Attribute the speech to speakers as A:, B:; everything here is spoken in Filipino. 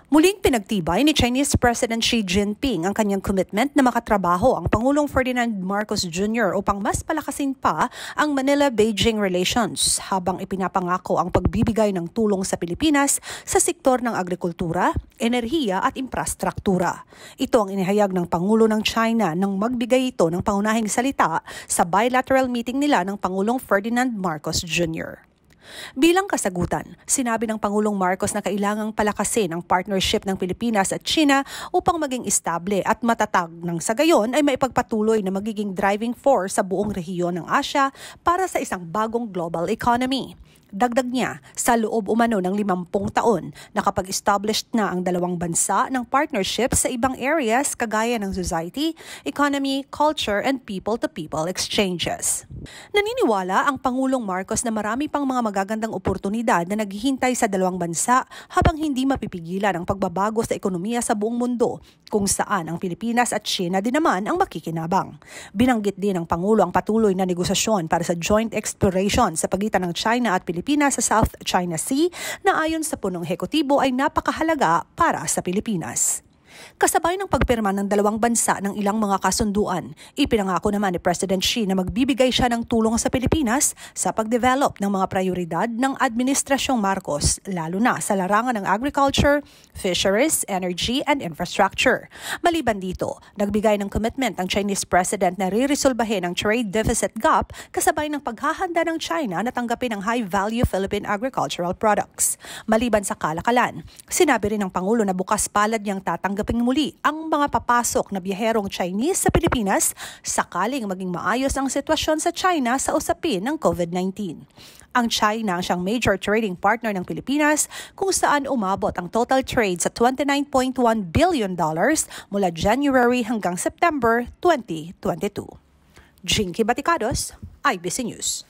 A: Muling pinagtibay ni Chinese President Xi Jinping ang kanyang commitment na makatrabaho ang Pangulong Ferdinand Marcos Jr. upang mas palakasin pa ang Manila-Beijing relations habang ipinapangako ang pagbibigay ng tulong sa Pilipinas sa sektor ng agrikultura, enerhiya at infrastruktura. Ito ang inihayag ng Pangulo ng China nang magbigay ito ng pangunahing salita sa bilateral meeting nila ng Pangulong Ferdinand Marcos Jr. Bilang kasagutan, sinabi ng Pangulong Marcos na kailangang palakasin ang partnership ng Pilipinas at China upang maging estable at matatag nang sa gayon ay maipagpatuloy na magiging driving force sa buong rehiyon ng Asya para sa isang bagong global economy. Dagdag niya, sa loob umano ng 50 taon, nakapag-established na ang dalawang bansa ng partnership sa ibang areas kagaya ng society, economy, culture, and people-to-people exchanges. Naniniwala ang Pangulong Marcos na marami pang mga magagandang oportunidad na naghihintay sa dalawang bansa habang hindi mapipigilan ang pagbabago sa ekonomiya sa buong mundo, kung saan ang Pilipinas at China din naman ang makikinabang. Binanggit din ng Pangulo ang patuloy na negosasyon para sa joint exploration sa pagitan ng China at Pilipinas sa South China Sea na ayon sa punong hekutibo ay napakahalaga para sa Pilipinas. Kasabay ng pagpirma ng dalawang bansa ng ilang mga kasunduan, ipinangako naman ni President Xi na magbibigay siya ng tulong sa Pilipinas sa pagdevelop ng mga prioridad ng Administrasyong Marcos, lalo na sa larangan ng agriculture, fisheries, energy, and infrastructure. Maliban dito, nagbigay ng commitment ang Chinese President na riresolbahin ang trade deficit gap kasabay ng paghahanda ng China na tanggapin ang high-value Philippine agricultural products. Maliban sa kalakalan, sinabi rin ng Pangulo na bukas palad niyang tatanggapin muli ang mga papasok na biyaherong Chinese sa Pilipinas sakaling maging maayos ang sitwasyon sa China sa usapin ng COVID-19. Ang China ang siyang major trading partner ng Pilipinas kung saan umabot ang total trade sa $29.1 billion mula January hanggang September 2022. Jinky Baticados, IBC News.